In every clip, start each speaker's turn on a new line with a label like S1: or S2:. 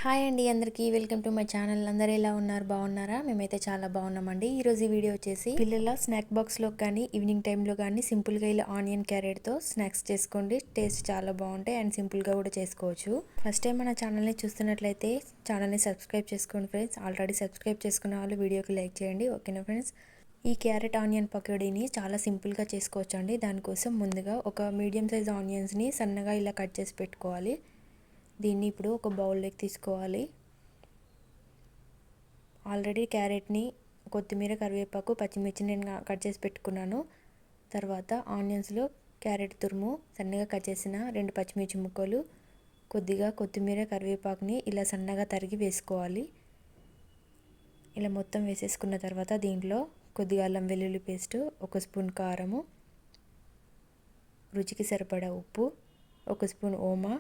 S1: Hi అండి అందరికీ welcome to my channel. అందరూ ఎలా ఉన్నారు? బాగున్నారా? మేమైతే చాలా బాగున్నామండి. ఈరోజు ఈ వీడియో వచ్చేసి పిల్లల స్నాక్ బాక్స్లో కానీ ఈవినింగ్ టైంలో కానీ సింపుల్గా ఇలా ఆనియన్ క్యారెట్తో స్నాక్స్ చేసుకోండి. టేస్ట్ చాలా బాగుంటాయి అండ్ సింపుల్గా కూడా చేసుకోవచ్చు. ఫస్ట్ టైం మన ఛానల్ని చూస్తున్నట్లయితే ఛానల్ని సబ్స్క్రైబ్ చేసుకోండి ఫ్రెండ్స్. ఆల్రెడీ సబ్స్క్రైబ్ చేసుకున్న వాళ్ళు వీడియోకి లైక్ చేయండి. ఓకేనా ఫ్రెండ్స్? ఈ క్యారెట్ ఆనియన్ పకోడీని చాలా సింపుల్గా చేసుకోవచ్చు అండి. దానికోసం ముందుగా ఒక మీడియం సైజ్ ఆనియన్స్ని సన్నగా ఇలా కట్ చేసి పెట్టుకోవాలి. దీన్ని ఇప్పుడు ఒక బౌల్లోకి తీసుకోవాలి. ఆల్రెడీ క్యారెట్ని, కొత్తిమీర, కరివేపాకు, పచ్చిమిర్చి నేను కట్ చేసి పెట్టుకున్నాను. తర్వాత ఆనియన్స్లో క్యారెట్ తురుము, సన్నగా కట్ చేసిన 2 పచ్చిమిర్చి ముక్కలు, కొద్దిగా కొత్తిమీర, కరివేపాకుని ఇలా సన్నగా తరిగి వేసుకోవాలి. ఇలా మొత్తం వేసేసుకున్న తర్వాత దీంట్లో కొద్దిగా అల్లం వెల్లుల్లి పేస్ట్, 1 స్పూన్ కారము, రుచికి సరిపడా ఉప్పు, 1 స్పూన్ ఓమా,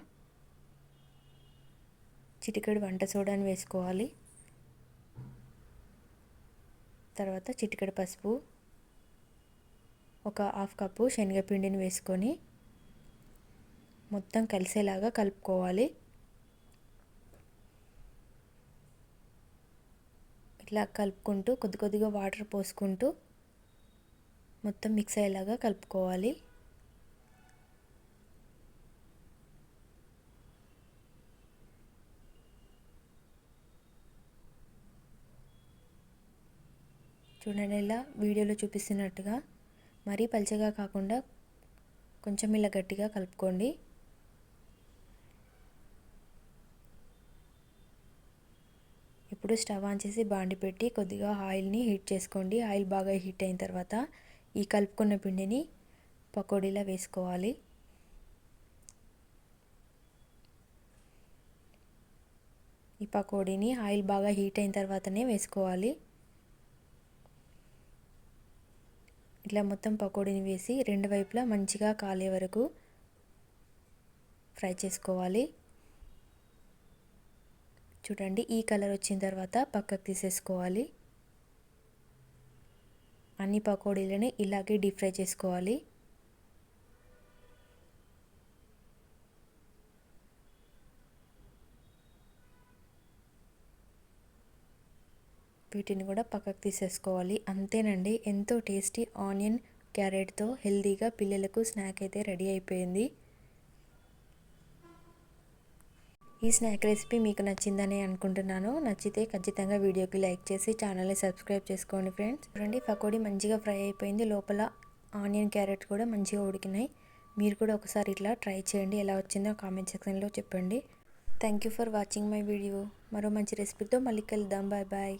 S1: చిటికెడు వంట సోడాని వేసుకోవాలి. తర్వాత చిటికెడు పసుపు, ఒక హాఫ్ కప్పు శనగపిండిని వేసుకొని మొత్తం కలిసేలాగా కలుపుకోవాలి. ఇట్లా కలుపుకుంటూ కొద్ది కొద్దిగా వాటర్ పోసుకుంటూ మొత్తం మిక్స్ అయ్యేలాగా కలుపుకోవాలి. చూడండి, ఇలా వీడియోలో చూపిస్తున్నట్టుగా మరీ పల్చగా కాకుండా కొంచెం ఇలా గట్టిగా కలుపుకోండి. ఇప్పుడు స్టవ్ ఆన్ చేసి బాండి పెట్టి కొద్దిగా ఆయిల్ని హీట్ చేసుకోండి. ఆయిల్ బాగా హీట్ అయిన తర్వాత ఈ కలుపుకున్న పిండిని పకోడీలా వేసుకోవాలి. ఈ పకోడీని ఆయిల్ బాగా హీట్ అయిన తర్వాతనే వేసుకోవాలి. ఇట్లా మొత్తం పకోడీని వేసి రెండు వైపులా మంచిగా కాలే వరకు ఫ్రై చేసుకోవాలి. చూడండి, ఈ కలర్ వచ్చిన తర్వాత పక్కకు తీసేసుకోవాలి. అన్ని పకోడీలని ఇలాగే డీప్ ఫ్రై చేసుకోవాలి. వీటిని కూడా పక్కకు తీసేసుకోవాలి. అంతేనండి, ఎంతో టేస్టీ ఆనియన్ క్యారెట్తో హెల్తీగా పిల్లలకు స్నాక్ అయితే రెడీ అయిపోయింది. ఈ స్నాక్ రెసిపీ మీకు నచ్చిందని అనుకుంటున్నాను. నచ్చితే ఖచ్చితంగా వీడియోకి లైక్ చేసి ఛానల్ని సబ్స్క్రైబ్ చేసుకోండి ఫ్రెండ్స్. చూడండి, పకోడీ మంచిగా ఫ్రై అయిపోయింది. లోపల ఆనియన్ క్యారెట్ కూడా మంచిగా ఉడికినాయి. మీరు కూడా ఒకసారి ఇట్లా ట్రై చేయండి. ఎలా వచ్చిందో కామెంట్ సెక్షన్లో చెప్పండి. Thank you for watching my video. మరో మంచి రెసిపీతో మళ్ళీ కలుద్దాం. Bye bye.